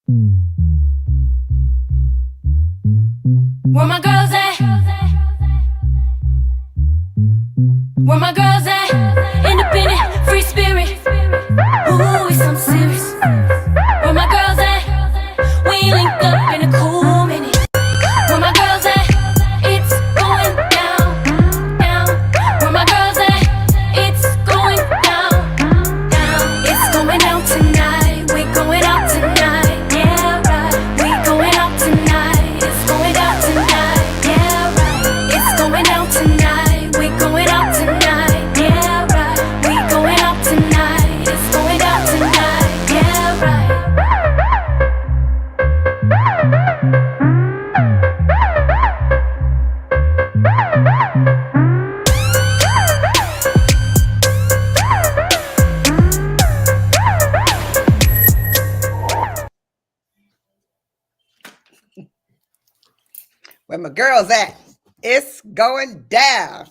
Where my girls at? Where my girls at? Independent, free spirit. Ooh, it's something serious. Where my girls at? We link up in a cool minute. Where my girls at? It's going down, down. Where my girls at? It's going down, down. It's going out tonight. We going out tonight. Yeah, right. We going out tonight. It's going out tonight. Yeah, right. It's going out tonight. We going out tonight. Yeah, right. We going out tonight. It's going out tonight. Yeah, right. Where my girls at? It's going down.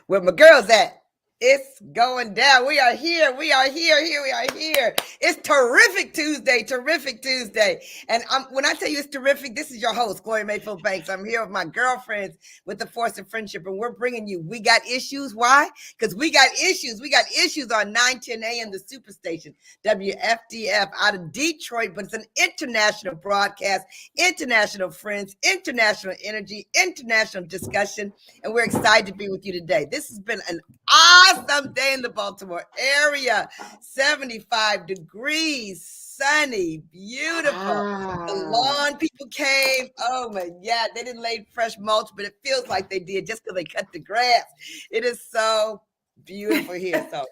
Where my girls at? It's going down. We are here. We are here. We are here. It's terrific Tuesday. Terrific Tuesday. And when I tell you it's terrific, this is your host, Gloria Mayfield Banks. I'm here with my girlfriends with the Force of Friendship, and we're bringing you We Got Issues. Why? Because we got issues. We got issues on 9:10 a.m. the Superstation, WFDF out of Detroit, but it's an international broadcast, international friends, international energy, international discussion, and we're excited to be with you today. This has been an awesome day in the Baltimore area. 75 degrees, sunny, beautiful. The lawn people came. Oh my God, they didn't lay fresh mulch, but it feels like they did just because they cut the grass. It is so beautiful here. So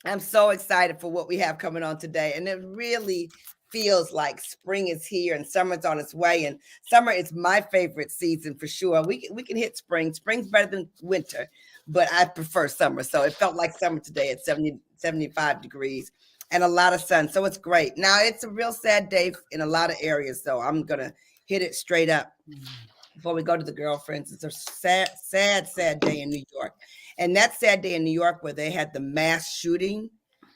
I'm so excited for what we have coming on today. And it really feels like spring is here and summer's on its way. And summer is my favorite season for sure. We can hit spring. Spring's better than winter, but I prefer summer. So it felt like summer today at 75 degrees and a lot of sun. So it's great. Now it's a real sad day in a lot of areas. So I'm going to hit it straight up before we go to the girlfriends. It's a sad day in New York. And that sad day in New York where they had the mass shooting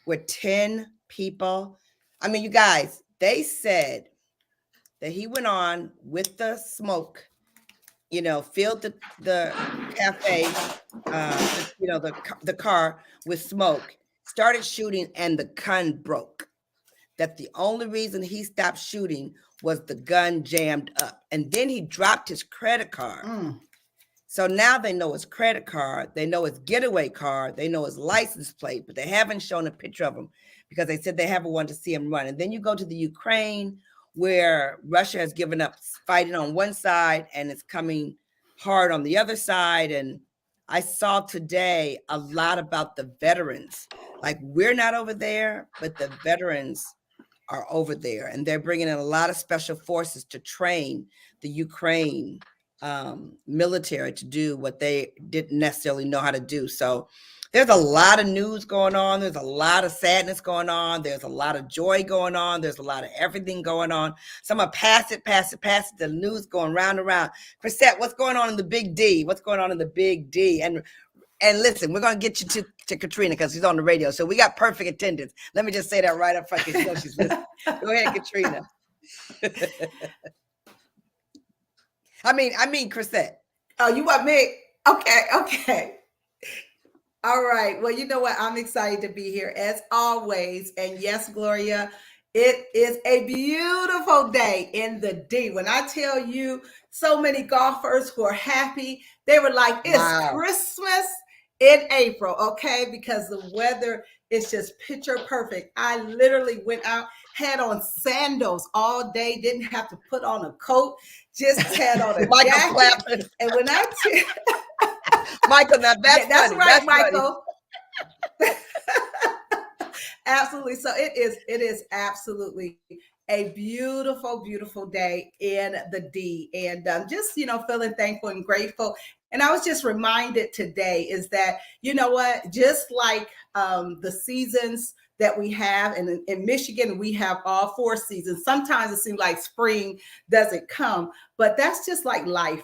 where 10 people, I mean, you guys, they said that he went on with the smoke, filled the cafe, the car with smoke, started shooting, and the gun broke. That the only reason he stopped shooting was the gun jammed up. And then he dropped his credit card. So now they know his credit card, they know his getaway card, they know his license plate, but they haven't shown a picture of him because they said they haven't wanted to see him run. And then you go to the Ukraine, where Russia has given up fighting on one side and it's coming hard on the other side. And I saw today a lot about the veterans. Like, we're not over there, but the veterans are over there. And they're bringing in a lot of special forces to train the Ukraine military to do what they didn't necessarily know how to do. So there's a lot of news going on. There's a lot of sadness going on. There's a lot of joy going on. There's a lot of everything going on. So I'm going to pass it. The news going round and round. Crisette, what's going on in the Big D? What's going on in the Big D? And listen, we're going to get you to Caterina because she's on the radio. So we got perfect attendance. Let me just say that right up front because you know she's listening. Go ahead, Caterina. I mean, Crisette. Oh, you want me? Okay. All right. Well, you know what? I'm excited to be here as always. And yes, Gloria, it is a beautiful day in the D. When I tell you so many golfers who are happy, they were like, it's Christmas in April, okay? Because the weather is just picture perfect. I literally went out, had on sandals all day, didn't have to put on a coat, just had on a jacket. And when I Michael, now that's right, that's Michael. Absolutely. So it is absolutely a beautiful, beautiful day in the D, and just, feeling thankful and grateful. And I was just reminded today is that, you know what, just like the seasons that we have. And in Michigan, we have all 4 seasons. Sometimes it seems like spring doesn't come, but that's just like life,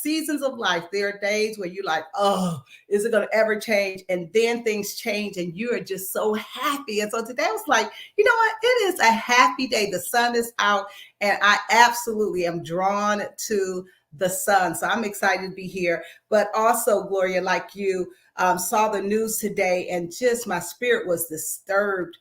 seasons of life. There are days where you're like, oh, is it going to ever change? And then things change and you are just so happy. And so today I was like, you know what? It is a happy day. The sun is out and I absolutely am drawn to the sun. So I'm excited to be here. But also, Gloria, like you, saw the news today and just my spirit was disturbed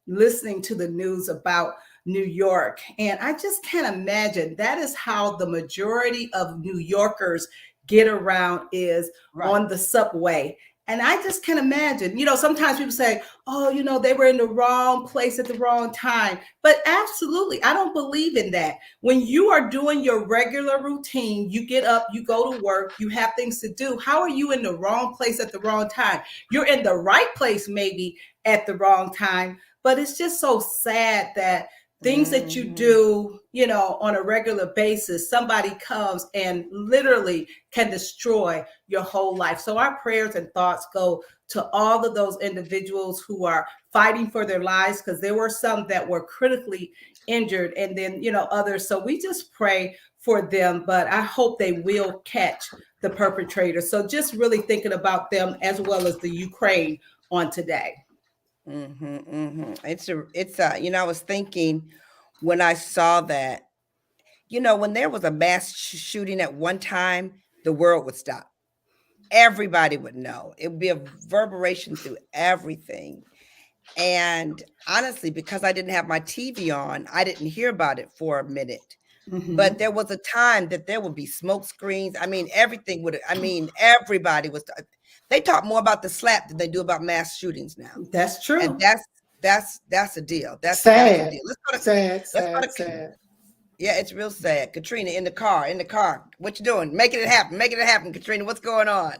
listening to the news about New York. And I just can't imagine that is how the majority of New Yorkers get around is on the subway. And I just can't imagine, sometimes people say, oh, they were in the wrong place at the wrong time. But absolutely, I don't believe in that. When you are doing your regular routine, you get up, you go to work, you have things to do. How are you in the wrong place at the wrong time? You're in the right place maybe at the wrong time. But it's just so sad that things that you do, on a regular basis, somebody comes and literally can destroy your whole life. So our prayers and thoughts go to all of those individuals who are fighting for their lives, because there were some that were critically injured and then, others. So we just pray for them, but I hope they will catch the perpetrator. So just really thinking about them as well as the Ukraine on today. It's I was thinking when I saw that, when there was a mass shooting at one time, the world would stop. Everybody would know. It would be a reverberation through everything. And honestly, because I didn't have my TV on, I didn't hear about it for a minute. But there was a time that there would be smoke screens. Everything everybody was. They talk more about the slap than they do about mass shootings now. That's true. And that's a deal. That's sad. A deal. Sad. Yeah, it's real sad. Caterina in the car. What you doing? Making it happen, Caterina. What's going on?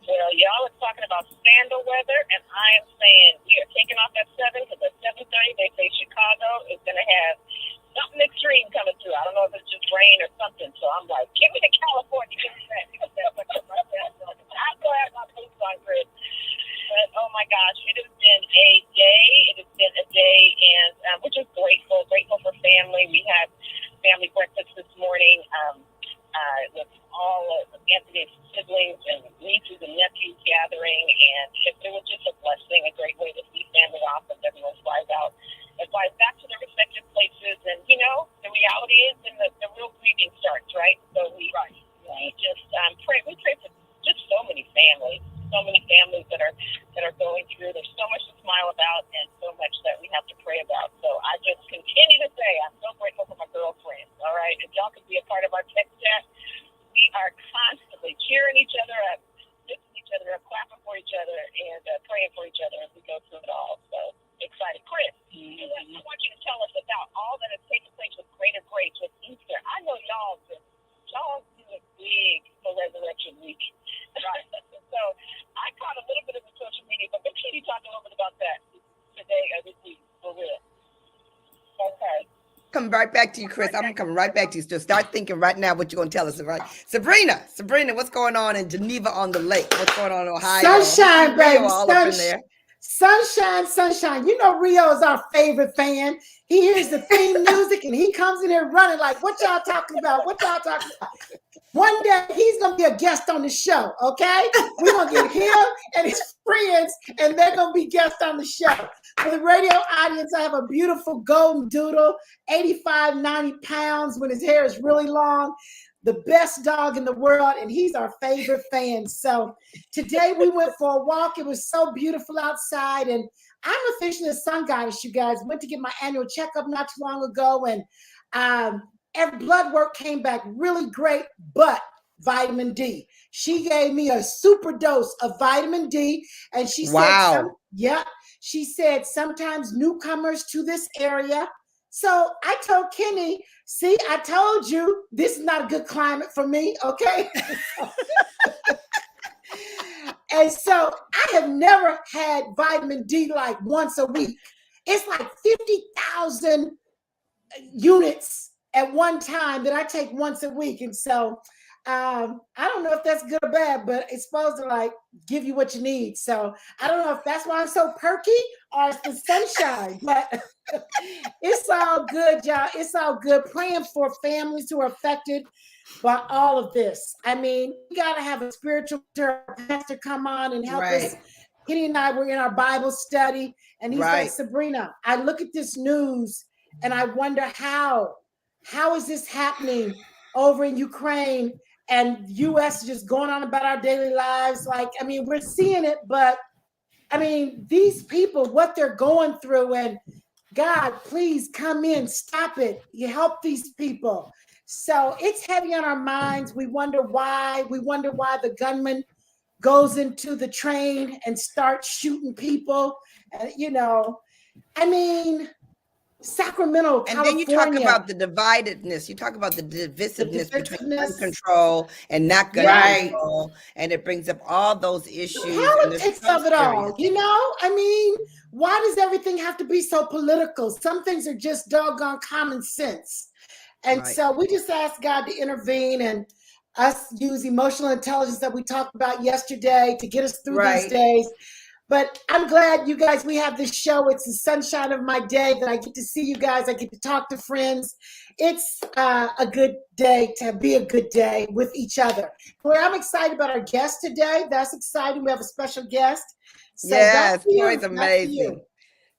Well, y'all are talking about sandal weather, and I am saying we are taking off at 7 because at 7:30 they say Chicago is going to have something extreme coming through. I don't know if it's just rain or something. So I'm like, give me to California, give me that. I'm glad my boots on, Chris. But oh my gosh, it has been a day. It has been a day, and we're just grateful for family. We had family breakfast this morning with all of Anthony's siblings and nieces and nephews gathering, and it was just a blessing, a great way to see family off as everyone flies out and flies back to their respective places. And the reality is, and the real grieving starts, right? So we just pray. We pray for just so many families that are going through. There's so much to smile about and so much that we have to pray about. So I just continue to say I'm so grateful for my girlfriends. All right, if y'all could be a part of our text chat, we are constantly cheering each other up, lifting each other up, clapping for each other, and praying for each other as we go through it all. So excited, Chris. I want you to tell us about all that has taken place with Greater Grace with Easter. I know y'all do it big for Resurrection Week. Right. So I caught a little bit of the social media, but make sure you talk a little bit about that today or this week for real. Okay. Come right back to you, Chris. I'm coming right back to you. So start thinking right now what you're going to tell us, right? Sabrina, what's going on in Geneva on the Lake? What's going on in Ohio? Sunshine, baby. All up in there. Sunshine. Rio is our favorite fan. He hears the theme music and he comes in here running like, what y'all talking about? One day he's going to be a guest on the show, okay? We're going to get him and his friends, and they're going to be guests on the show. For the radio audience, I have a beautiful golden doodle, 85, 90 pounds when his hair is really long. The best dog in the world, and he's our favorite fan. So today we went for a walk. It was so beautiful outside, and I'm officially a sun goddess, you guys. Went to get my annual checkup not too long ago, and every blood work came back really great, but vitamin D. She gave me a super dose of vitamin D, and she said, she said sometimes newcomers to this area. So I told Kenny, see, I told you this is not a good climate for me, okay? And so I have never had vitamin D like once a week. It's like 50,000 units at one time that I take once a week. And so I don't know if that's good or bad, but it's supposed to like give you what you need. So I don't know if that's why I'm so perky or it's the sunshine, but it's all good, y'all. It's all good. Praying for families who are affected by all of this. I mean, we got to have a spiritual pastor come on and help us. Right. Kenny and I were in our Bible study, and he's Right. like, Sabrina, I look at this news and I wonder how is this happening over in Ukraine, and US is just going on about our daily lives. Like, I mean, we're seeing it, but I mean, these people, what they're going through, and God, please come in, stop it. You help these people. So it's heavy on our minds. We wonder why. We wonder why the gunman goes into the train and starts shooting people. You know, I mean, Sacramento, And California. then you talk about the dividedness. You talk about the divisiveness between gun control and not gun Right. control, and it brings up all those issues. Politics of it all, you know? I mean, why does everything have to be so political? Some things are just doggone common sense. And Right. so we just ask God to intervene and us use emotional intelligence that we talked about yesterday to get us through these Right. days. But I'm glad you guys, we have this show. It's the sunshine of my day that I get to see you guys. I get to talk to friends. It's a good day to be a good day with each other. Well, I'm excited about our guest today. That's exciting. We have a special guest. So Yes, back to you. Toye's Back to amazing. you.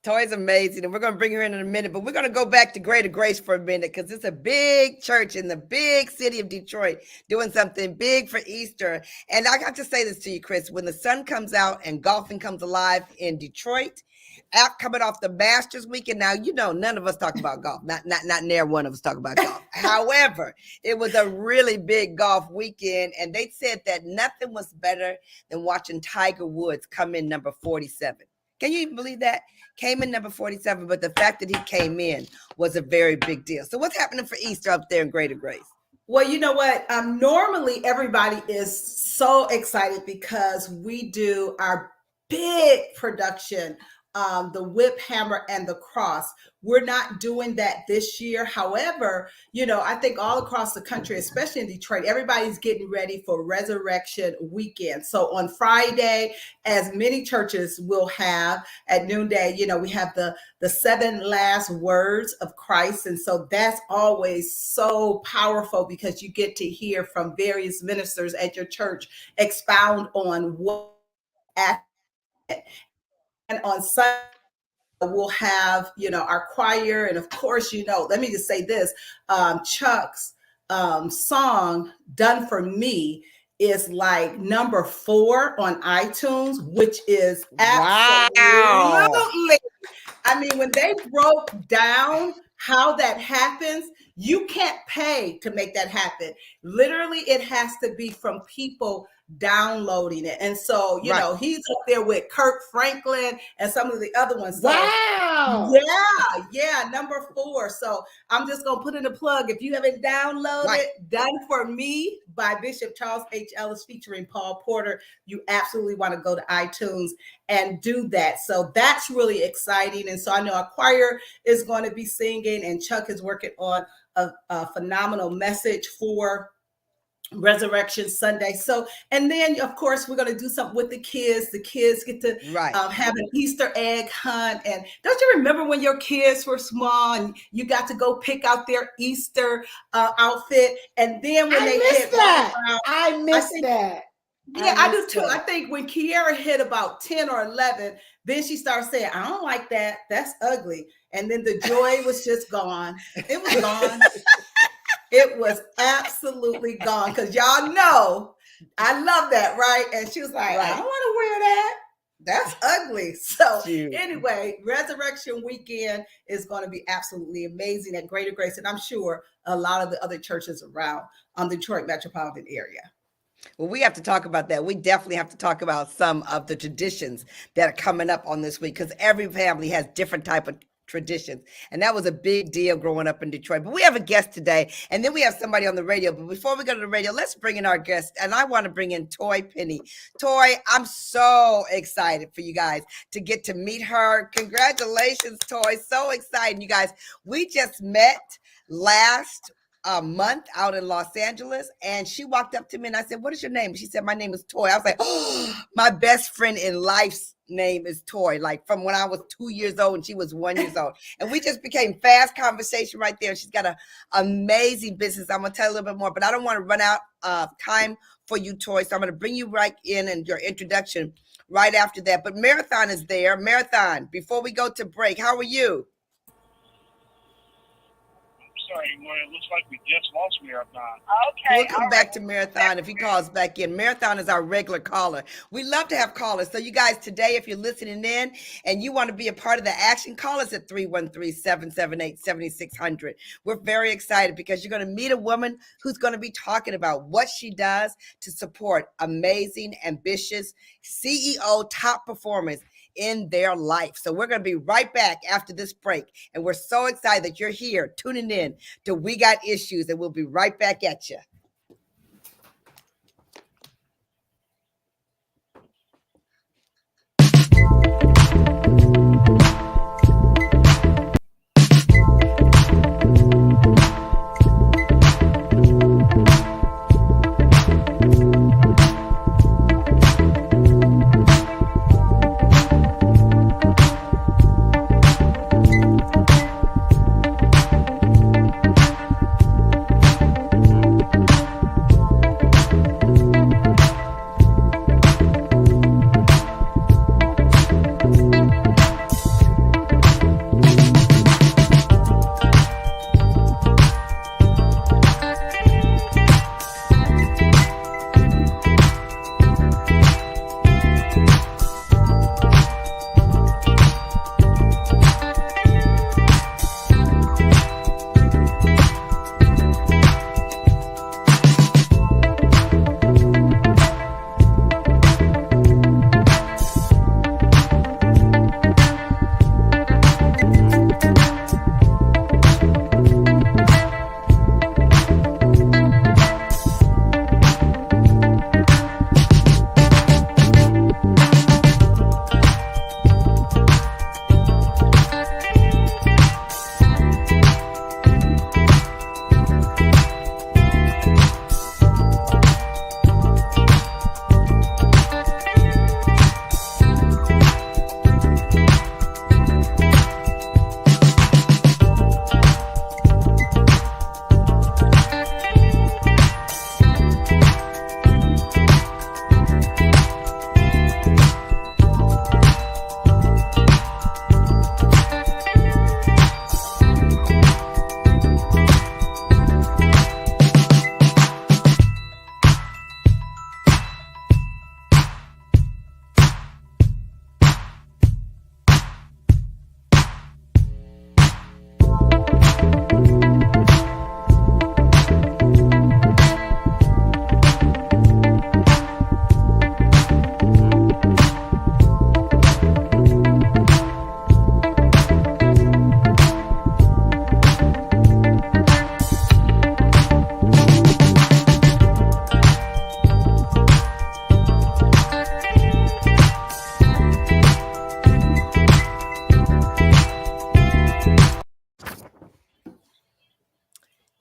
Toye's amazing. And we're going to bring her in a minute, but we're going to go back to Greater Grace for a minute because it's a big church in the big city of Detroit doing something big for Easter. And I got to say this to you, Chris, when the sun comes out and golfing comes alive in Detroit, out coming off the Masters weekend. Now, you know, none of us talk about golf. Not near one of us talk about golf. However, it was a really big golf weekend, and they said that nothing was better than watching Tiger Woods come in number 47. Can you even believe that? Came in number 47, but the fact that he came in was a very big deal. So what's happening for Easter up there in Greater Grace? Well, you know what? Normally everybody is so excited because we do our big production, the whip, hammer, and the cross. We're not doing that this year. However, you know, I think all across the country, especially in Detroit, everybody's getting ready for Resurrection Weekend. So on Friday, as many churches will have at noonday, you know, we have the 7 last words of Christ. And so that's always so powerful because you get to hear from various ministers at your church expound on what. And on Sunday, we'll have, you know, our choir. And of course, you know, let me just say this, Chuck's song, Done For Me, is like number 4 on iTunes, which is absolutely, I mean, when they broke down how that happens, you can't pay to make that happen. Literally, it has to be from people downloading it. And so, you know, he's up there with Kirk Franklin and some of the other ones. So, wow. Yeah, number 4. So I'm just going to put in a plug. If you haven't downloaded Done For Me by Bishop Charles H. Ellis featuring Paul Porter, you absolutely want to go to iTunes and do that. So that's really exciting. And so I know our choir is going to be singing, and Chuck is working on a phenomenal message for Resurrection Sunday. So, and then of course we're going to do something with the kids. The kids get to have an Easter egg hunt. And don't you remember when your kids were small and you got to go pick out their Easter outfit? And then when they hit that, around, I miss that. Yeah, I do too. I think when Kiara hit about 10 or 11, then she started saying, I don't like that. That's ugly. And then the joy was just gone. It was gone. It was absolutely gone. Because y'all know, I love that, right? And she was like, I don't want to wear that. That's ugly. So anyway, Resurrection Weekend is going to be absolutely amazing at Greater Grace. And I'm sure a lot of the other churches around the Detroit metropolitan area. Well, we have to talk about that. We definitely have to talk about some of the traditions that are coming up on this week, because every family has different type of traditions. And that was a big deal growing up in Detroit. But we have a guest today, and then we have somebody on the radio. But before we go to the radio, let's bring in our guest. And I want to bring in Toye Penny. Toye, I'm so excited for you guys to get to meet her. Congratulations, Toye. So exciting, you guys. We just met last month out in Los Angeles, and she walked up to me and I said, "What is your name?" She said, "My name is Toye." I was like, "Oh, my best friend in life's name is Toye," like from when I was 2 years old and she was 1 year old. And we just became fast conversation right there. She's got an amazing business. I'm going to tell you a little bit more, but I don't want to run out of time for you, Toye. So I'm going to bring you right in and your introduction right after that. But Marathon is there. Marathon, before we go to break, how are you? Sorry, well, it looks like we just lost Marathon. Okay. We'll come back to Marathon if he calls back in. Marathon is our regular caller. We love to have callers. So you guys today, if you're listening in and you want to be a part of the action, call us at 313-778-7600. We're very excited because you're going to meet a woman who's going to be talking about what she does to support amazing, ambitious CEO top performers in their life. So we're going to be right back after this break. And we're so excited that you're here tuning in to We Got Issues, and we'll be right back at you.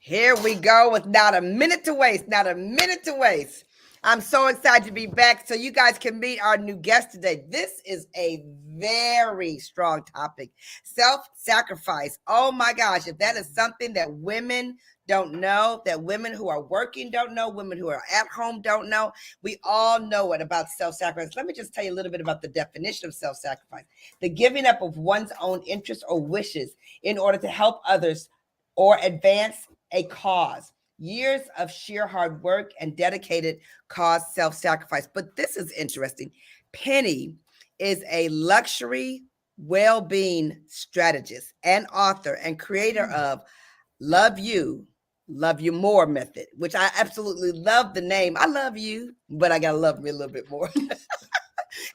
Here we go with not a minute to waste, not a minute to waste. I'm so excited to be back so you guys can meet our new guest today. This is a very strong topic, self-sacrifice. Oh my gosh, if that is something that women don't know, that women who are working don't know, women who are at home don't know, we all know it about self-sacrifice. Let me just tell you a little bit about the definition of self-sacrifice. The giving up of one's own interests or wishes in order to help others or advance a cause. Years of sheer hard work and dedicated cause self-sacrifice. But this is interesting. Penny is a luxury well-being strategist and author and creator of Love You More method, which I absolutely love the name. I love you, but I got to love me a little bit more.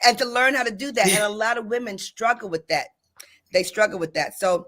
And to learn how to do that. And a lot of women struggle with that. They struggle with that. So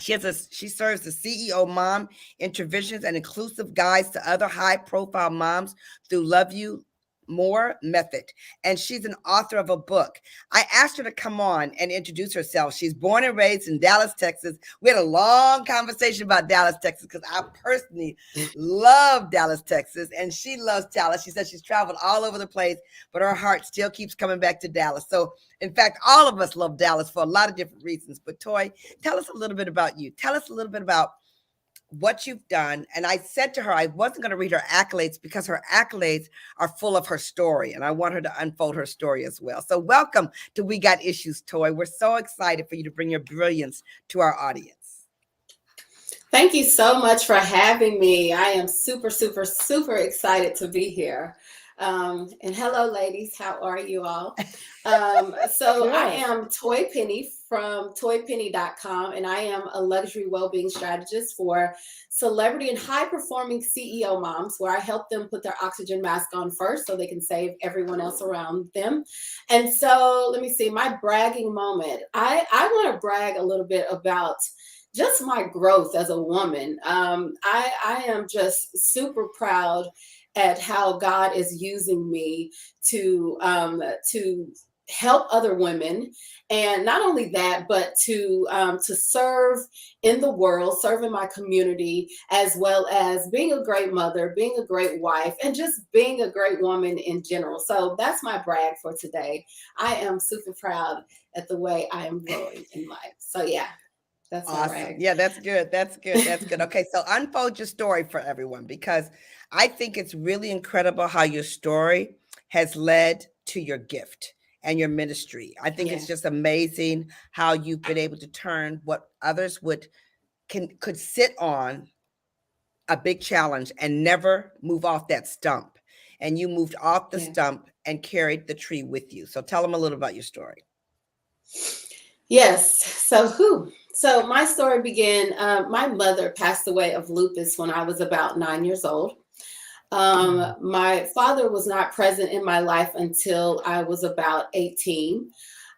she serves the CEO Mom Interventions and inclusive guides to other high-profile moms through Love You More Method, and she's an author of a book. I asked her to come on and introduce herself. She's born and raised in Dallas, Texas. We had a long conversation about Dallas, Texas, because I personally love Dallas, Texas, and she loves Dallas. She says she's traveled all over the place, but her heart still keeps coming back to Dallas. So, in fact, all of us love Dallas for a lot of different reasons. But Toye, tell us a little bit about you. Tell us a little bit about what you've done. And I said to her, I wasn't going to read her accolades because her accolades are full of her story. And I want her to unfold her story as well. So welcome to We Got Issues, Toye. We're so excited for you to bring your brilliance to our audience. Thank you so much for having me. I am super, super, super excited to be here. And hello, ladies. How are you all? So I am Toye Penny from toyepenny.com, and I am a luxury well-being strategist for celebrity and high-performing CEO moms, where I help them put their oxygen mask on first so they can save everyone else around them. And so let me see, my bragging moment. I want to brag a little bit about just my growth as a woman. I am just super proud at how God is using me to help other women, and not only that, but to serve in the world, serve in my community, as well as being a great mother, being a great wife, and just being a great woman in general. So that's my brag for today. I am super proud at the way I am growing in life. So yeah. That's awesome. Yeah, that's good. That's good. That's good. Okay, so unfold your story for everyone, because I think it's really incredible how your story has led to your gift and your ministry. I think it's just amazing how you've been able to turn what others could sit on a big challenge and never move off that stump. And you moved off the stump and carried the tree with you. So tell them a little about your story. Yes. So my story began, my mother passed away of lupus when I was about 9 years old. My father was not present in my life until I was about 18.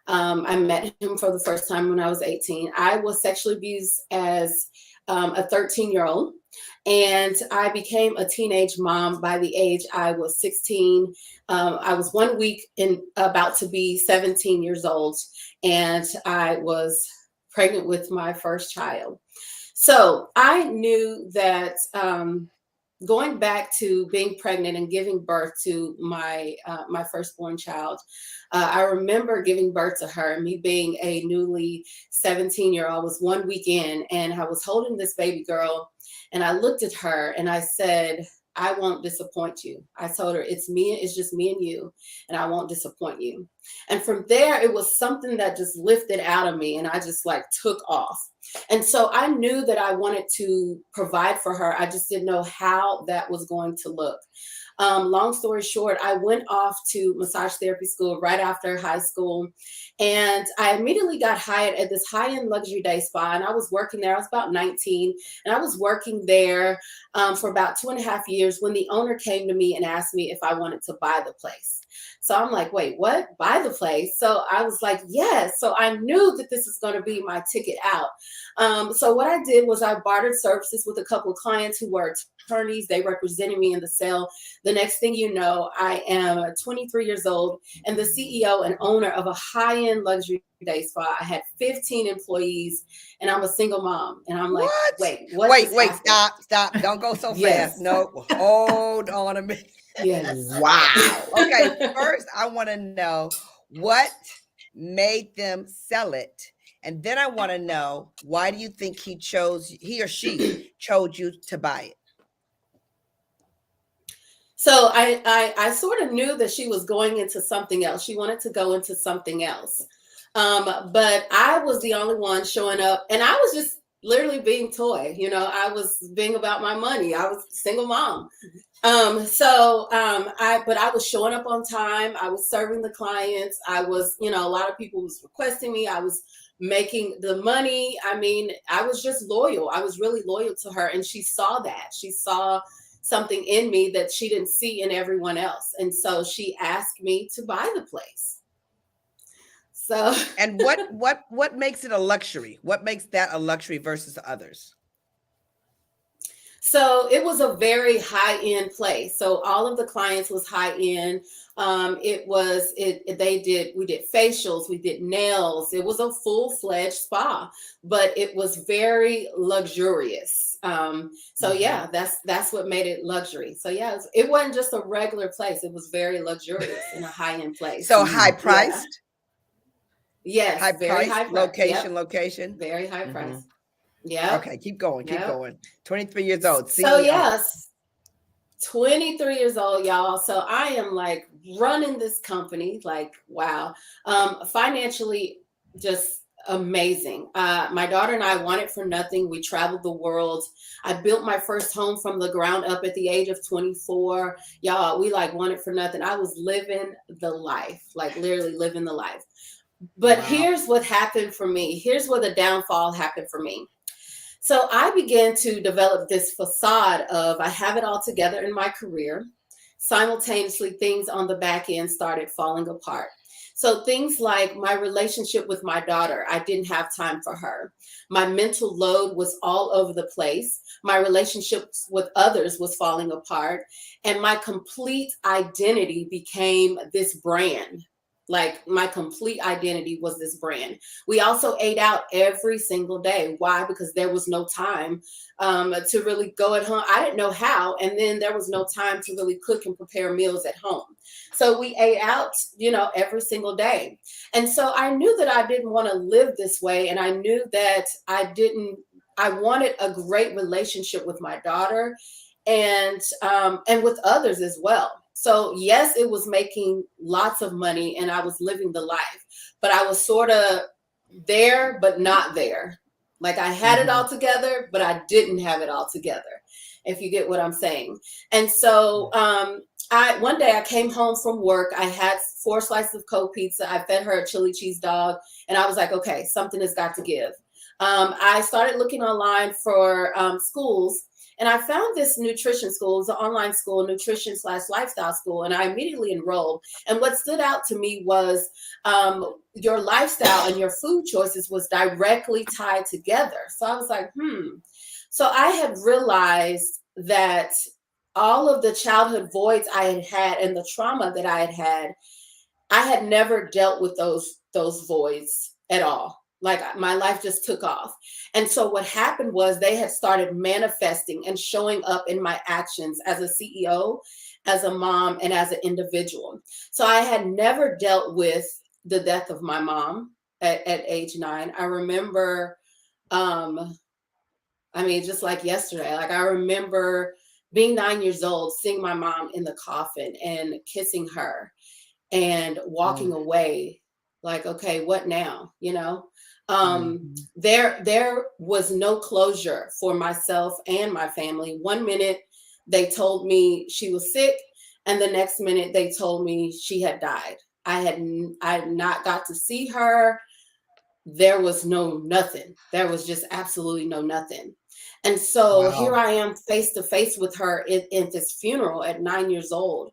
I met him for the first time when I was 18. I was sexually abused as a 13-year-old, and I became a teenage mom by the age I was 16. I was 1 week about to be 17 years old, and I was pregnant with my first child. So I knew that going back to being pregnant and giving birth to my firstborn child, I remember giving birth to her, and me being a newly 17-year-old, was 1 week in, and I was holding this baby girl, and I looked at her and I said, I won't disappoint you. I told her, it's just me and you, and I won't disappoint you. And from there, it was something that just lifted out of me, and I just took off. And so I knew that I wanted to provide for her. I just didn't know how that was going to look. Long story short, I went off to massage therapy school right after high school, and I immediately got hired at this high-end luxury day spa, and I was working there. I was about 19, and I was working there for about 2.5 years when the owner came to me and asked me if I wanted to buy the place. So I'm like, wait, what? Buy the place? So I was like, yes. So I knew that this is going to be my ticket out. So what I did was I bartered services with a couple of clients who were attorneys. They represented me in the sale. The next thing you know, I am 23 years old and the CEO and owner of a high-end luxury day spa. I had 15 employees, and I'm a single mom. And I'm like, wait, stop. Don't go so fast. No, hold on a minute. Yes. Wow. Okay. First, I want to know what made them sell it. And then I want to know, why do you think he or she chose you to buy it? So I sort of knew that she was going into something else. She wanted to go into something else. But I was the only one showing up, and I was just literally being Toye. I was being about my money. I was a single mom. But I was showing up on time. I was serving the clients. I was, a lot of people was requesting me. I was making the money. I mean, I was just loyal. I was really loyal to her. And she saw that. She saw something in me that she didn't see in everyone else. And so she asked me to buy the place. So, and what makes it a luxury? What makes that a luxury versus others? So it was a very high end place. So all of the clients was high end. We did facials, we did nails. It was a full-fledged spa, but it was very luxurious. So yeah, that's what made it luxury. So yeah, it wasn't just a regular place. It was very luxurious in a high-end place. So high priced? Yeah. Yes, High very price, high price. location, Yep. location. Very high Mhm. price. Yeah. Okay, keep going, keep Yep. going. 23 years old, So CEO. yes, 23 years old, y'all. So I am like running this company, like, wow. Financially, just amazing. My daughter and I wanted for nothing. We traveled the world. I built my first home from the ground up at the age of 24. Y'all, we like wanted for nothing. I was living the life, like literally living the life. But Wow. here's what happened for me. Here's where the downfall happened for me. So I began to develop this facade of I have it all together in my career. Simultaneously, things on the back end started falling apart. So things like my relationship with my daughter, I didn't have time for her. My mental load was all over the place. My relationships with others was falling apart. And my complete identity became this brand. Like my complete identity was this brand. We also ate out every single day. Why? Because there was no time to really go at home. I didn't know how. And then there was no time to really cook and prepare meals at home. So we ate out, every single day. And so I knew that I didn't want to live this way. And I knew that I wanted a great relationship with my daughter and with others as well. So yes, it was making lots of money and I was living the life, but I was sort of there, but not there. Like I had it all together, but I didn't have it all together, if you get what I'm saying. And so one day I came home from work. I had 4 slices of cold pizza. I fed her a chili cheese dog. And I was like, okay, something has got to give. I started looking online for schools. And I found this nutrition school. It's an online school, nutrition/lifestyle school. And I immediately enrolled. And what stood out to me was your lifestyle and your food choices was directly tied together. So I was like, So I had realized that all of the childhood voids I had had and the trauma that I had never dealt with those voids at all. Like my life just took off. And so what happened was they had started manifesting and showing up in my actions as a CEO, as a mom, and as an individual. So I had never dealt with the death of my mom at age 9. I remember, just like yesterday, like I remember being 9 years old, seeing my mom in the coffin and kissing her and walking away like, okay, what now? There was no closure for myself and my family. One minute they told me she was sick, and the next minute they told me she had died. I had not got to see her. There was nothing. There was just absolutely nothing. And so Here I am face to face with her in this funeral at 9 years old.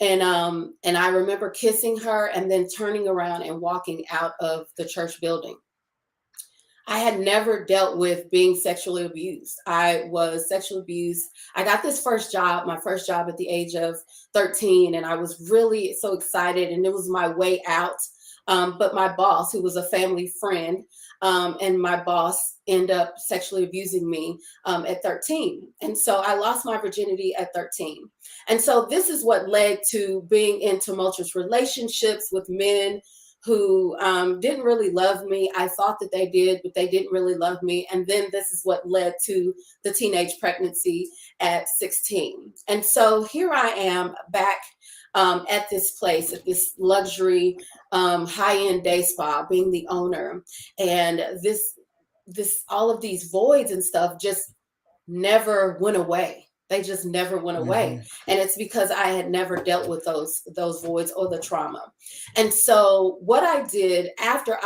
And I remember kissing her and then turning around and walking out of the church building. I had never dealt with being sexually abused. I was sexually abused. I got this my first job at the age of 13, and I was really so excited, and it was my way out. But my boss, who was a family friend, and my boss ended up sexually abusing me at 13. And so I lost my virginity at 13. And so this is what led to being in tumultuous relationships with men who didn't really love me. I thought that they did, but they didn't really love me. And then this is what led to the teenage pregnancy at 16. And so here I am back at this place, at this luxury high-end day spa, being the owner. And this all of these voids and stuff just never went away. They just never went away. And it's because I had never dealt with those voids or the trauma. And so what I did after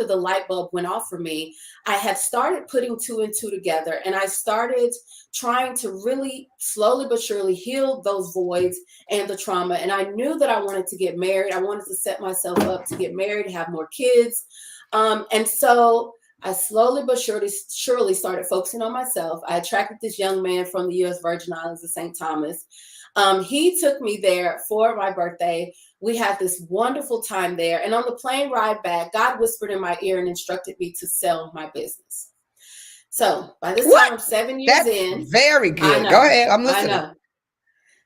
the light bulb went off for me, I had started putting 2 and 2 together, and I started trying to really slowly but surely heal those voids and the trauma. And I knew that I wanted to get married. I wanted to set myself up to get married, have more kids. And so I slowly but surely started focusing on myself. I attracted this young man from the U.S. Virgin Islands of St. Thomas. He took me there for my birthday. We had this wonderful time there. And on the plane ride back, God whispered in my ear and instructed me to sell my business. So by this time, I'm 7 years That's in. very good. Go ahead. I'm listening. I know.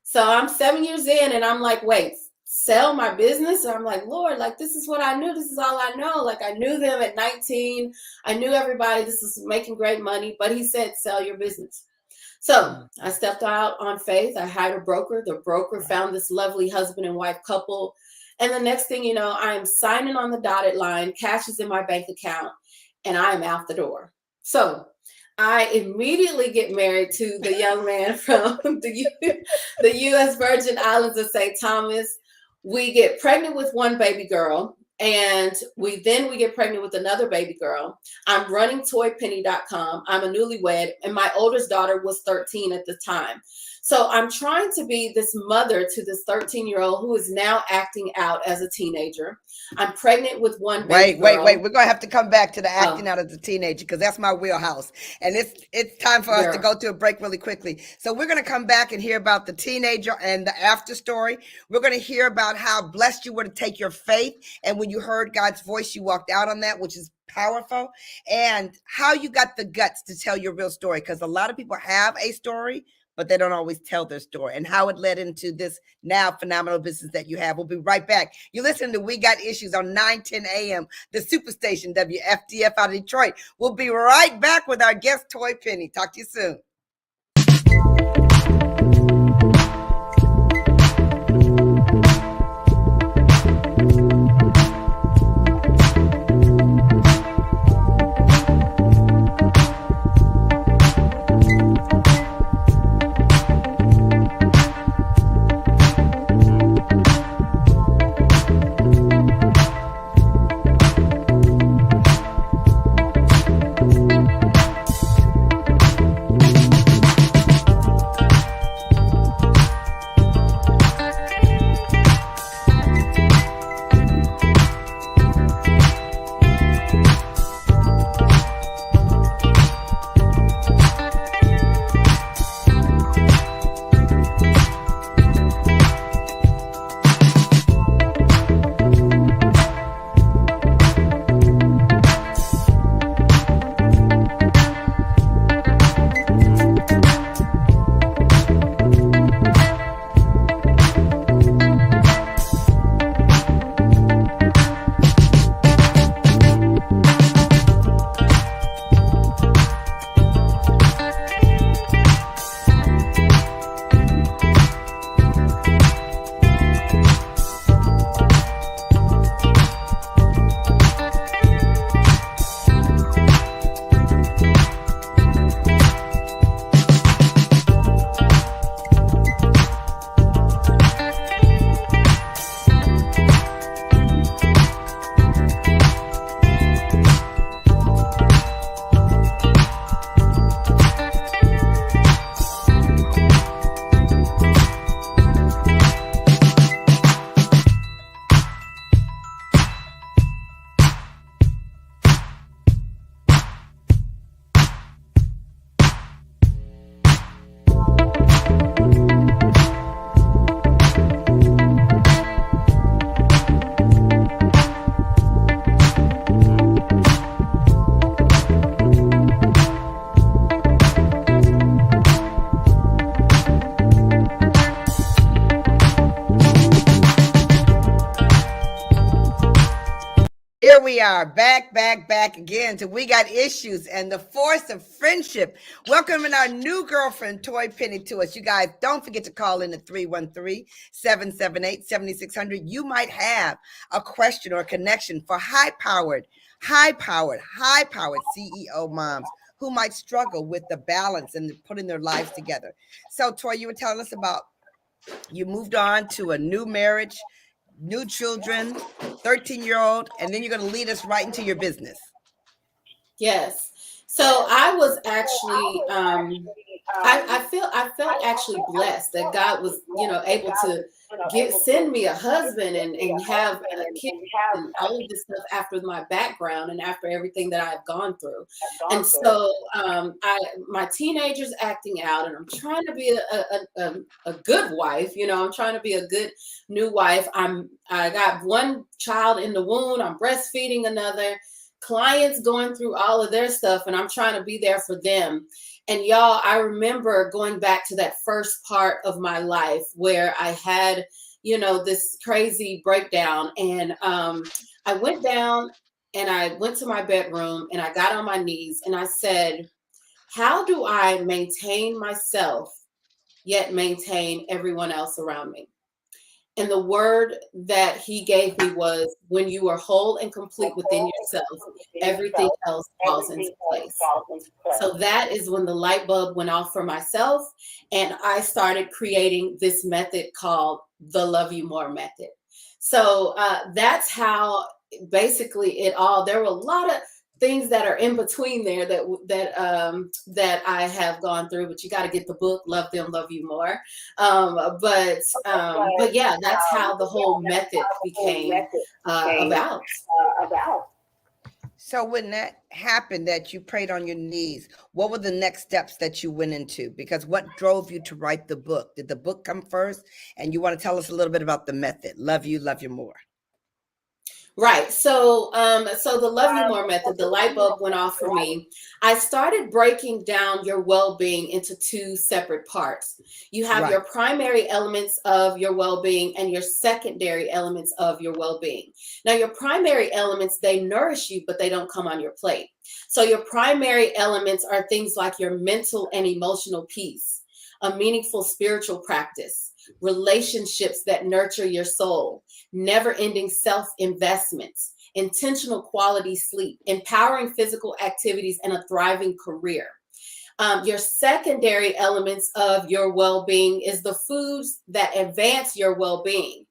So I'm 7 years in and I'm like, wait, sell my business? And I'm like, Lord, like, this is what I knew. This is all I know. Like, I knew them at 19. I knew everybody. This is making great money. But he said, sell your business. So I stepped out on faith. I hired a broker. The broker found this lovely husband and wife couple. And the next thing you know, I am signing on the dotted line. Cash is in my bank account and I am out the door. So I immediately get married to the young man from the U.S. Virgin Islands of St. Thomas. We get pregnant with one baby girl, and we get pregnant with another baby girl. I'm running toyepenny.com. I'm a newlywed, and my oldest daughter was 13 at the time. So I'm trying to be this mother to this 13-year-old who is now acting out as a teenager. I'm pregnant with one baby girl. Wait. We're going to have to come back to the acting out as a teenager because that's my wheelhouse. And it's time for us to go to a break really quickly. So we're going to come back and hear about the teenager and the after story. We're going to hear about how blessed you were to take your faith. And when you heard God's voice, you walked out on that, which is powerful. And how you got the guts to tell your real story. Because a lot of people have a story, but they don't always tell their story, and how it led into this now phenomenal business that you have. We'll be right back. You're listening to We Got Issues on 9:10 a.m., the Superstation WFDF out of Detroit. We'll be right back with our guest, Toye Penny. Talk to you soon. Here we are, back again to We Got Issues and the Force of Friendship. Welcoming our new girlfriend, Toye Penny, to us. You guys, don't forget to call in at 313-778-7600. You might have a question or a connection for high-powered CEO moms who might struggle with the balance and putting their lives together. So, Toye, you were telling us about you moved on to a new marriage, new children, 13-year-old, and then you're going to lead us right into your business. Yes. So I was actually I felt actually blessed that God was, able to send me a husband and have kids and all of this stuff after my background and after everything that I've gone through. And so my teenager's acting out, and I'm trying to be a good wife. I'm trying to be a good new wife. I got one child in the womb. I'm breastfeeding another. Clients going through all of their stuff, and I'm trying to be there for them. And y'all, I remember going back to that first part of my life where I had, this crazy breakdown. And I went down and I went to my bedroom and I got on my knees and I said, how do I maintain myself yet maintain everyone else around me? And the word that he gave me was, when you are whole and complete within yourself, everything else falls into place. So that is when the light bulb went off for myself. And I started creating this method called the Love You More method. So that's how basically there were a lot of things that are in between there that I have gone through, but you got to get the book, Love Them, Love You More. But yeah, that's how the whole method became about. So when that happened, that you prayed on your knees, what were the next steps that you went into? Because what drove you to write the book? Did the book come first? And you want to tell us a little bit about the method, Love You More. Right. So the Love You More method, the light bulb went off for me. I started breaking down your well-being into two separate parts. You have your primary elements of your well-being and your secondary elements of your well-being. Now, your primary elements, they nourish you, but they don't come on your plate. So your primary elements are things like your mental and emotional peace, a meaningful spiritual practice, relationships that nurture your soul, never-ending self-investments, intentional quality sleep, empowering physical activities, and a thriving career. Your secondary elements of your well-being is the foods that advance your well-being.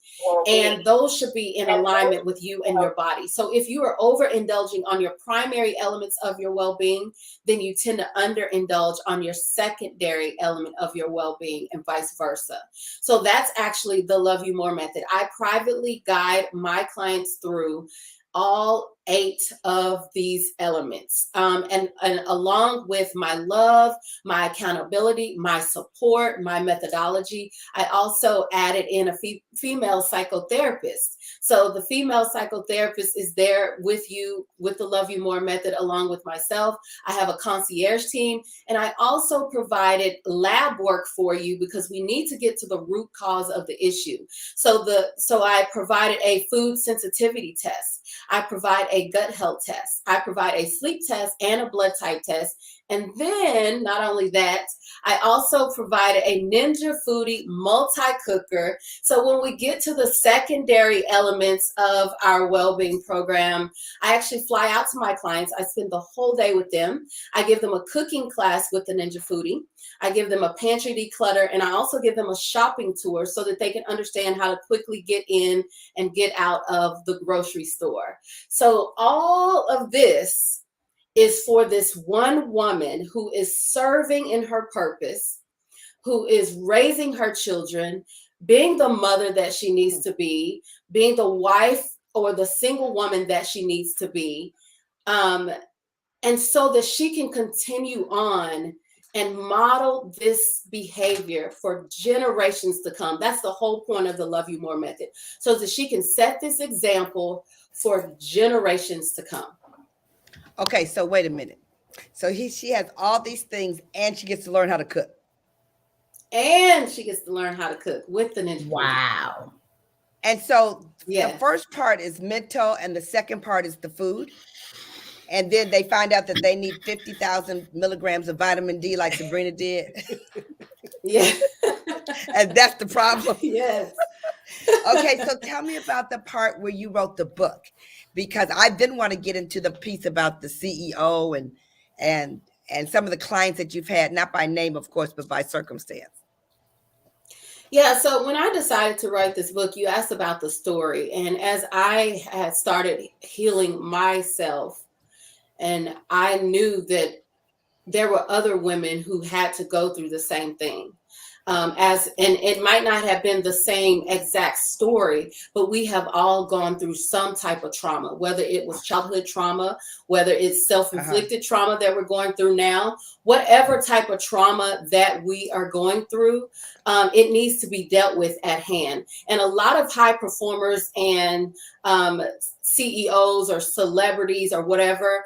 And those should be in alignment with you and your body. So if you are overindulging on your primary elements of your well-being, then you tend to underindulge on your secondary element of your well-being and vice versa. So that's actually the Love You More method. I privately guide my clients through all 8 of these elements. And along with my love, my accountability, my support, my methodology, I also added in a female psychotherapist. So the female psychotherapist is there with you with the Love You More method, along with myself. I have a concierge team, and I also provided lab work for you because we need to get to the root cause of the issue. So I provided a food sensitivity test. I provide a gut health test. I provide a sleep test and a blood type test. And then, not only that, I also provided a Ninja Foodie multi-cooker. So when we get to the secondary elements of our well-being program, I actually fly out to my clients. I spend the whole day with them. I give them a cooking class with the Ninja Foodie. I give them a pantry declutter, and I also give them a shopping tour so that they can understand how to quickly get in and get out of the grocery store. So all of this is for this one woman who is serving in her purpose, who is raising her children, being the mother that she needs to be, being the wife or the single woman that she needs to be, and so that she can continue on and model this behavior for generations to come. That's the whole point of the Love You More method, so that she can set this example for generations to come. Okay, so wait a minute. So she has all these things, and she gets to learn how to cook. And she gets to learn how to cook with the Ninja. Wow. And so the first part is mental, and the second part is the food. And then they find out that they need 50,000 milligrams of vitamin D like Sabrina did. Yeah. And that's the problem. Yes. Okay, so tell me about the part where you wrote the book, because I didn't want to get into the piece about the CEO and some of the clients that you've had, not by name, of course, but by circumstance. Yeah, so when I decided to write this book, you asked about the story. And as I had started healing myself, and I knew that there were other women who had to go through the same thing. And it might not have been the same exact story, but we have all gone through some type of trauma, whether it was childhood trauma, whether it's self-inflicted trauma that we're going through now, whatever type of trauma that we are going through, it needs to be dealt with at hand. And a lot of high performers and CEOs or celebrities or whatever,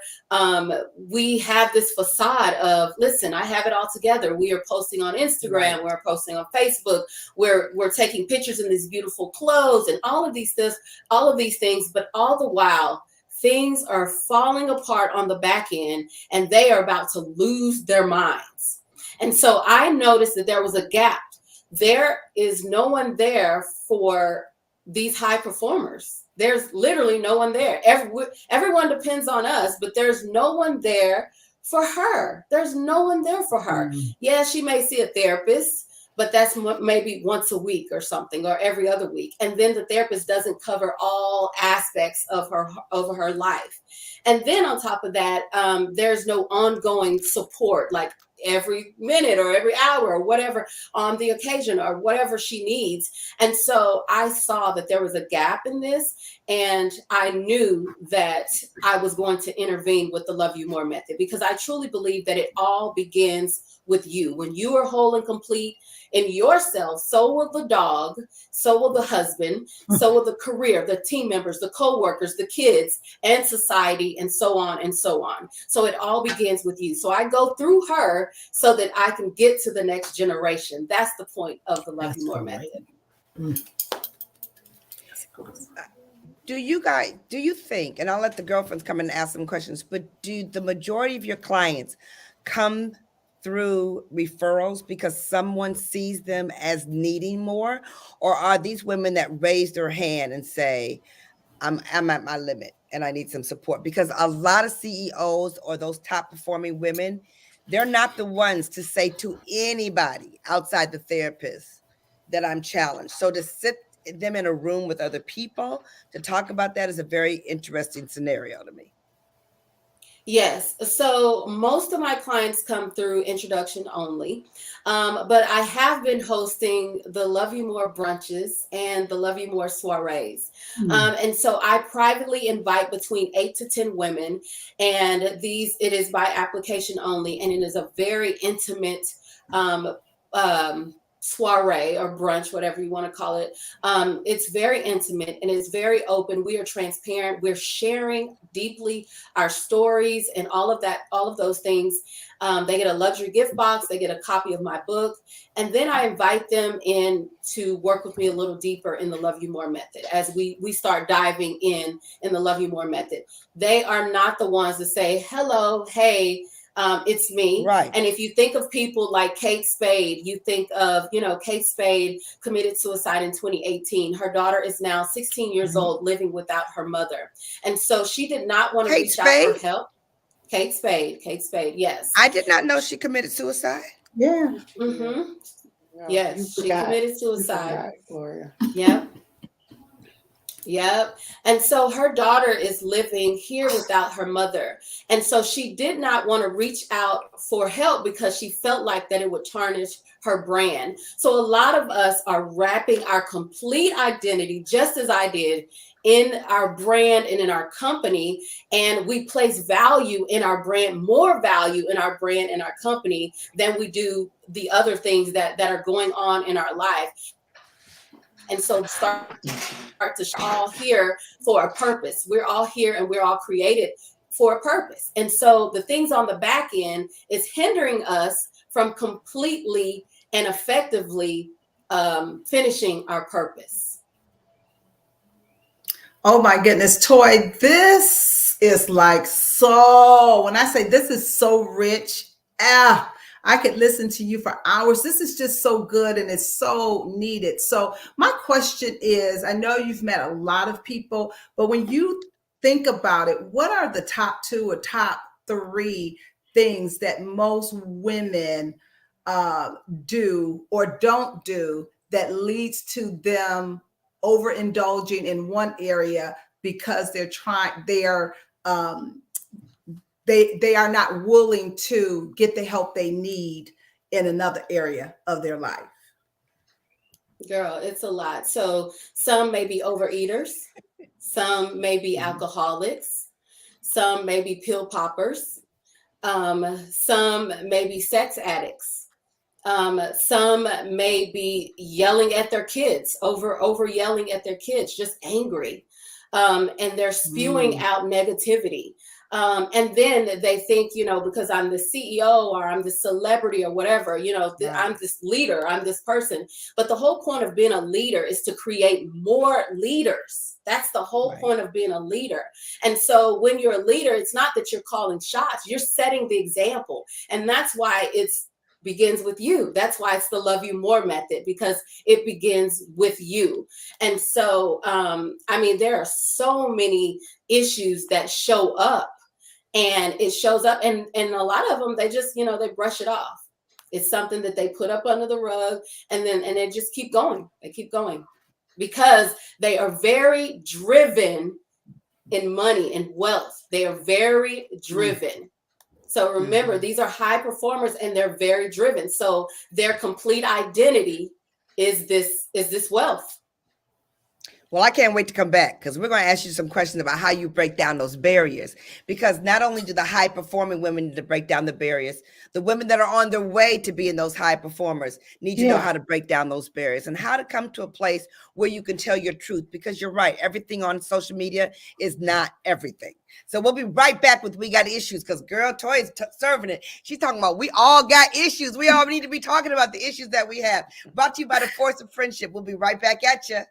we have this facade of, listen, I have it all together. We are posting on Instagram, we're posting on Facebook, we're taking pictures in these beautiful clothes and all of these things, but all the while things are falling apart on the back end and they are about to lose their minds. And so I noticed that there was a gap. There is no one there for these high performers. There's literally no one there. Everyone depends on us, but there's no one there for her. There's no one there for her. Yeah, she may see a therapist, but that's maybe once a week or something, or every other week. And then the therapist doesn't cover all aspects of her life. And then on top of that, there's no ongoing support, like every minute or every hour or whatever on the occasion or whatever she needs. And so I saw that there was a gap in this, and I knew that I was going to intervene with the Love You More method, because I truly believe that it all begins with you. When you are whole and complete in yourself, so will the dog, so will the husband, so will the career, the team members, the co-workers, the kids, and society, and so on and so on. So it all begins with you. So I go through her so that I can get to the next generation. That's the point of the Love You More method. Do you think, and I'll let the girlfriends come and ask some questions, but do the majority of your clients come through referrals because someone sees them as needing more? Or are these women that raise their hand and say, I'm at my limit and I need some support? Because a lot of CEOs or those top performing women, they're not the ones to say to anybody outside the therapist that I'm challenged. So to sit them in a room with other people to talk about that is a very interesting scenario to me. Yes. So most of my clients come through introduction only. But I have been hosting the Love You More brunches and the Love You More soirees. And so I privately invite between 8 to 10 women, and it is by application only. And it is a very intimate, soiree or brunch, whatever you want to call it. It's very intimate and it's very open. We are transparent. We're sharing deeply our stories and all of those things. They get a luxury gift box. They get a copy of my book. And then I invite them in to work with me a little deeper in the Love You More method. As we start diving in the Love You More method, they are not the ones to say, hello, hey, it's me. Right. And if you think of people like Kate Spade, you think of, Kate Spade committed suicide in 2018. Her daughter is now 16 years old, living without her mother. And so she did not want to reach out for help. Kate Spade, yes. I did not know she committed suicide. Yeah. Mm-hmm. No, Yes, she committed suicide. Gloria. Yep. And so her daughter is living here without her mother. And so she did not want to reach out for help because she felt like that it would tarnish her brand. So a lot of us are wrapping our complete identity, just as I did, in our brand and in our company. And we place value in our brand, more value in our brand and our company than we do the other things that are going on in our life. And so start to all here for a purpose. We're all here and we're all created for a purpose. And so the things on the back end is hindering us from completely and effectively finishing our purpose. Oh my goodness, Toye, this is like so, when I say this is so rich, I could listen to you for hours. This is just so good and it's so needed. So my question is, I know you've met a lot of people, but when you think about it, what are the top 2 or top 3 things that most women do or don't do that leads to them overindulging in one area because they're they are not willing to get the help they need in another area of their life? Girl, it's a lot. So some may be overeaters, some may be alcoholics, some may be pill poppers, some may be sex addicts, some may be yelling at their kids, over yelling at their kids, just angry, and they're spewing out negativity. And then they think, you know, because I'm the CEO or I'm the celebrity or whatever, you know, I'm this leader, I'm this person. But the whole point of being a leader is to create more leaders. That's the whole point of being a leader. And so when you're a leader, it's not that you're calling shots, you're setting the example. And that's why it's begins with you. That's why it's the love you more method, because it begins with you. And so, I mean, there are so many issues that show up, and it shows up, and a lot of them, they just, you know, they brush it off. It's something that they put up under the rug, and they just keep going. They keep going because they are very driven in money and wealth. They are very driven. So remember, these are high performers and they're very driven. So their complete identity is this wealth. Well, I can't wait to come back because we're going to ask you some questions about how you break down those barriers. Because not only do the high performing women need to break down the barriers, the women that are on their way to being those high performers need to know how to break down those barriers and how to come to a place where you can tell your truth. Because you're right, everything on social media is not everything. So we'll be right back with We Got Issues, because girl, Toye is serving it. She's talking about we all got issues. We all need to be talking about the issues that we have. Brought to you by the Force of Friendship. We'll be right back at you.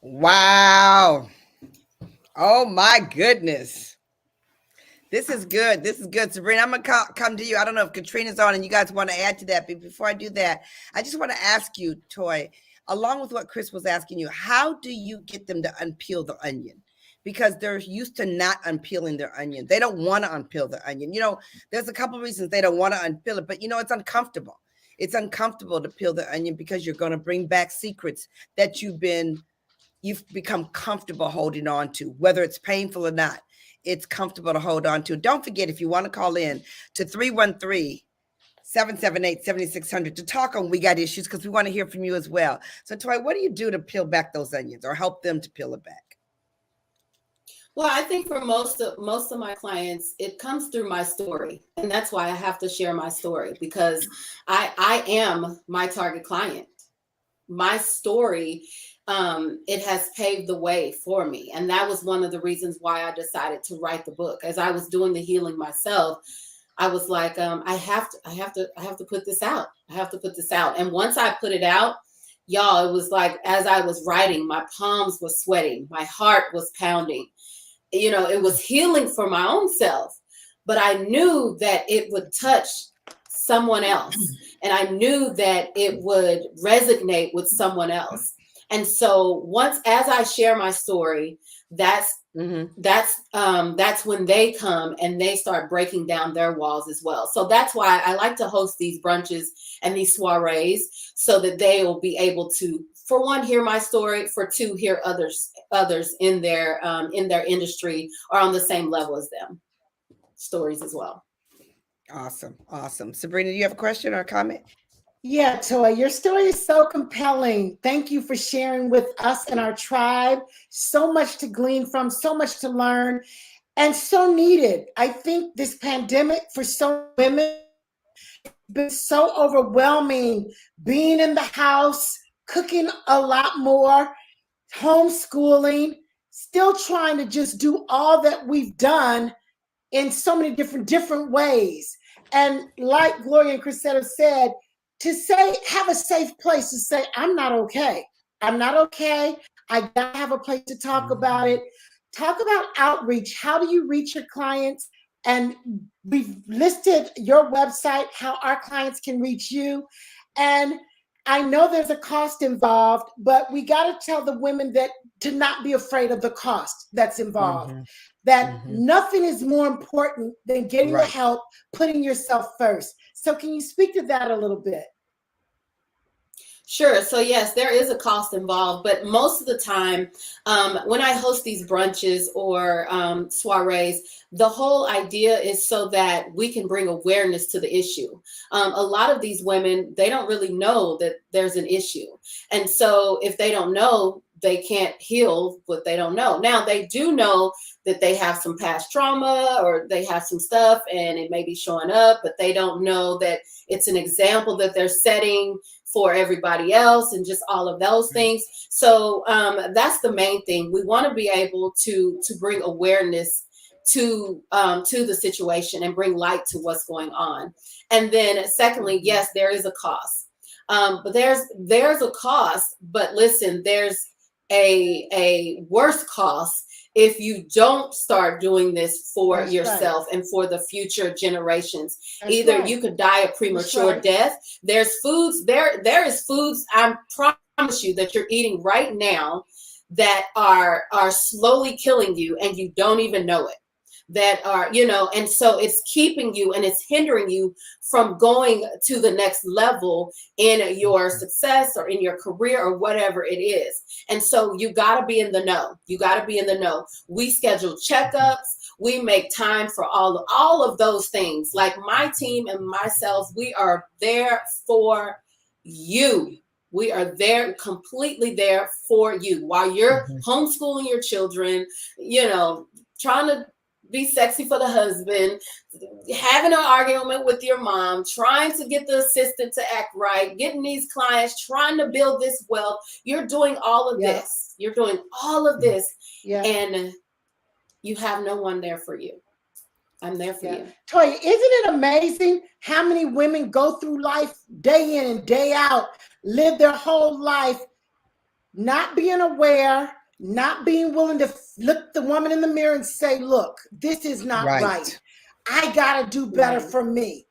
Wow. Oh my goodness. This is good. This is good. Sabrina, I'm going to come to you. I don't know if Caterina's on and you guys want to add to that. But before I do that, I just want to ask you, Toye, along with what Chris was asking you, how do you get them to unpeel the onion? Because they're used to not unpeeling their onion. They don't want to unpeel the onion. You know, there's a couple of reasons they don't want to unpeel it, but you know, it's uncomfortable. It's uncomfortable to peel the onion because you're going to bring back secrets that you've become comfortable holding on to, whether it's painful or not. It's comfortable to hold on to. Don't forget, if you want to call in to 313-778-7600 to talk on We Got Issues, because we want to hear from you as well. So Toye, what do you do to peel back those onions or help them to peel it back? Well, I think for most of my clients, it comes through my story. And that's why I have to share my story, because I am my target client. My story it has paved the way for me. And that was one of the reasons why I decided to write the book. As I was doing the healing myself, I was like, I have to put this out. I have to put this out. And once I put it out, y'all, it was like, as I was writing, my palms were sweating, my heart was pounding. You know, it was healing for my own self, but I knew that it would touch someone else. And I knew that it would resonate with someone else. And so as I share my story, that's when they come and they start breaking down their walls as well. So that's why I like to host these brunches and these soirees, so that they will be able to, for one, hear my story, for two, hear others in their industry or on the same level as them, stories as well. Awesome. Sabrina, do you have a question or a comment? Yeah, Toye, your story is so compelling. Thank you for sharing with us and our tribe. So much to glean from, so much to learn, and so needed. I think this pandemic for so many women has been so overwhelming, being in the house, cooking a lot more, homeschooling, still trying to just do all that we've done in so many different ways. And like Gloria and Crisette have said, to say, have a safe place to say, I'm not okay. I'm not okay. I gotta have a place to talk about it. Talk about outreach. How do you reach your clients? And we've listed your website, how our clients can reach you. And I know there's a cost involved, but we got to tell the women that to not be afraid of the cost that's involved. That nothing is more important than getting the help, putting yourself first. So can you speak to that a little bit? Sure. So yes, there is a cost involved, but most of the time when I host these brunches or soirees, the whole idea is so that we can bring awareness to the issue. A lot of these women, they don't really know that there's an issue. And so if they don't know, they can't heal what they don't know. Now, they do know that they have some past trauma or they have some stuff and it may be showing up, but they don't know that it's an example that they're setting for everybody else and just all of those things. So that's the main thing. We want to be able to bring awareness to the situation and bring light to what's going on. And then secondly, yes, there is a cost. But there's a cost, but listen, there's a worse cost if you don't start doing this for yourself and for the future generations. Either you could die a premature death. There's foods, there is foods, I promise you, that you're eating right now that are slowly killing you and you don't even know it. That are, and so it's keeping you and it's hindering you from going to the next level in your success or in your career or whatever it is. And so you got to be in the know. You got to be in the know. We schedule checkups. We make time for all of those things. Like my team and myself, we are there for you. We are there, completely there for you while you're homeschooling your children, trying to be sexy for the husband, having an argument with your mom, trying to get the assistant to act right, getting these clients, trying to build this wealth. You're doing all of this. You're doing all of this. And you have no one there for you. I'm there for you. Toye, isn't it amazing how many women go through life day in and day out, live their whole life, not being aware, not being willing to look the woman in the mirror and say, look, this is not right. I got to do better for me.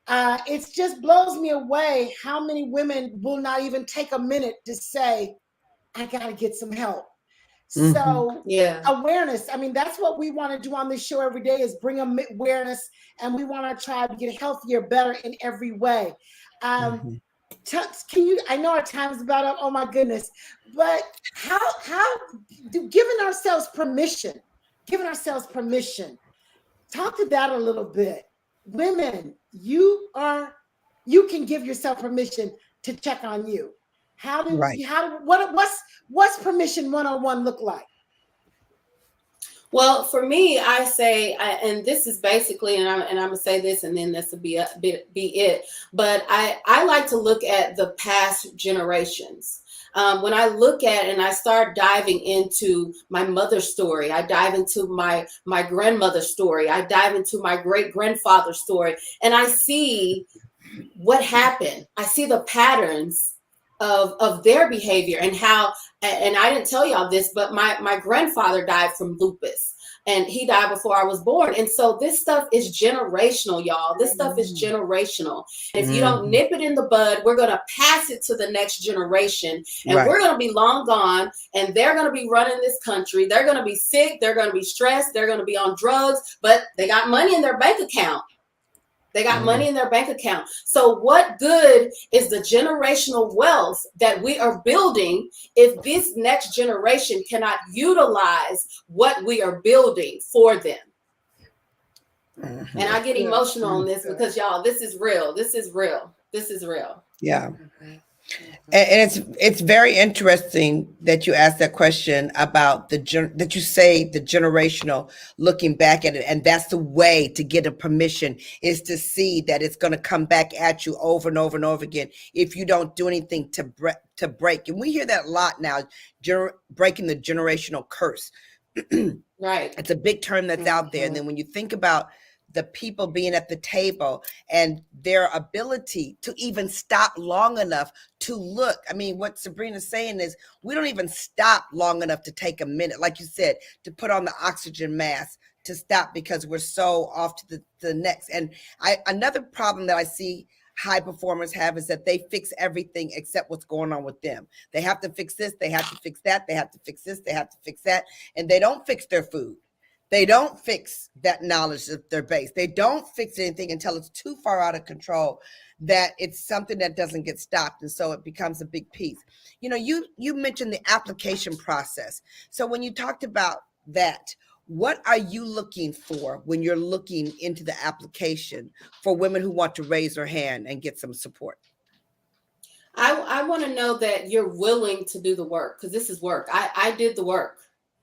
It just blows me away how many women will not even take a minute to say, I got to get some help. So awareness, I mean, that's what we want to do on this show every day, is bring awareness, and we want our tribe to get healthier, better in every way. Can you, I know our time is about up, oh my goodness, but how giving ourselves permission, talk to that a little bit. Women, you can give yourself permission to check on you. What's permission 101 look like? Well, for me, I say, and this is basically, and I'm gonna say this, and then this will be it. But I like to look at the past generations. When I look at and I start diving into my mother's story, I dive into my grandmother's story, I dive into my great grandfather's story, and I see what happened. I see the patterns of their behavior and how, and I didn't tell y'all this, but my grandfather died from lupus. And he died before I was born. And so this stuff is generational, y'all. This stuff is generational. If you don't nip it in the bud, we're going to pass it to the next generation. And we're going to be long gone. And they're going to be running this country. They're going to be sick. They're going to be stressed. They're going to be on drugs. But they got money in their bank account. They got money in their bank account. So what good is the generational wealth that we are building if this next generation cannot utilize what we are building for them? And I get emotional on this because, y'all, this is real. This is real. This is real. Yeah. And it's very interesting that you asked that question about that you say the generational, looking back at it, and that's the way to get a permission, is to see that it's going to come back at you over and over and over again if you don't do anything to break. And we hear that a lot now, breaking the generational curse. Right. It's a big term that's out there. And then when you think about the people being at the table and their ability to even stop long enough to look. I mean, what Sabrina's saying is we don't even stop long enough to take a minute, like you said, to put on the oxygen mask, to stop because we're so off to the next. And another problem that I see high performers have is that they fix everything except what's going on with them. They have to fix this, they have to fix that, they have to fix this, they have to fix that, and they don't fix their food. They don't fix that knowledge of their base. They don't fix anything until it's too far out of control that it's something that doesn't get stopped. And so it becomes a big piece. You know, you mentioned the application process. So when you talked about that, what are you looking for when you're looking into the application for women who want to raise their hand and get some support? I want to know that you're willing to do the work, because this is work. I did the work.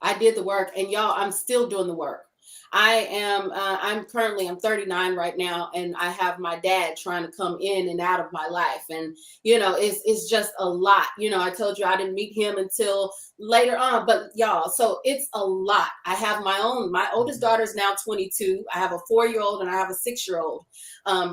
I did the work, and y'all, I'm still doing the work. I'm 39 right now, and I have my dad trying to come in and out of my life. And, you know, it's just a lot. You know, I told you I didn't meet him until later on, but y'all, so it's a lot. I have my oldest daughter is now 22. I have a 4-year-old and I have a 6-year-old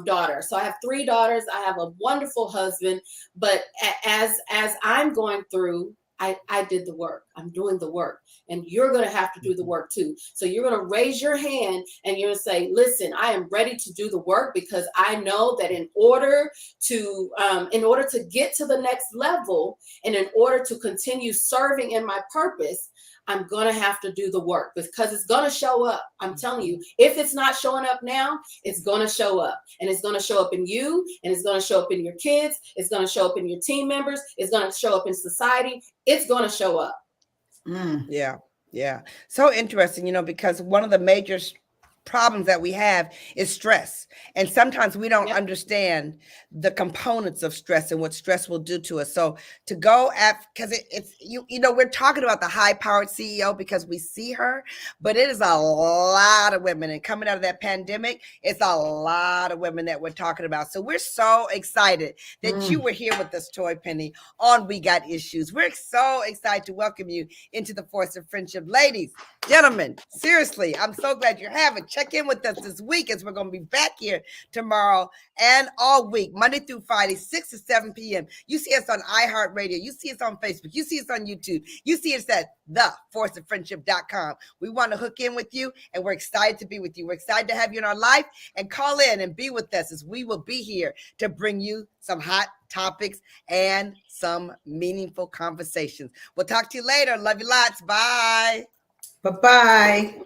daughter. So I have 3 daughters. I have a wonderful husband, but as I'm going through, I did the work. I'm doing the work, and you're going to have to do the work too. So you're going to raise your hand and you're going to say, listen, I am ready to do the work, because I know that in order to get to the next level and in order to continue serving in my purpose, I'm going to have to do the work, because it's going to show up. I'm telling you, if it's not showing up now, it's going to show up, and it's going to show up in you, and it's going to show up in your kids. It's going to show up in your team members. It's going to show up in society. It's going to show up. Yeah. Yeah. So interesting, you know, because one of the major problems that we have is stress. And sometimes we don't understand the components of stress and what stress will do to us. So to go at, because it's, you know, we're talking about the high powered CEO because we see her, but it is a lot of women. And coming out of that pandemic, it's a lot of women that we're talking about. So we're so excited that you were here with us, Toye Penny, on We Got Issues. We're so excited to welcome you into the Force of Friendship. Ladies, gentlemen, seriously, I'm so glad you're having. Check in with us this week, as we're going to be back here tomorrow and all week, Monday through Friday, 6 to 7 p.m. You see us on iHeartRadio. You see us on Facebook. You see us on YouTube. You see us at theforceoffriendship.com. We want to hook in with you, and we're excited to be with you. We're excited to have you in our life, and call in and be with us, as we will be here to bring you some hot topics and some meaningful conversations. We'll talk to you later. Love you lots. Bye. Bye-bye.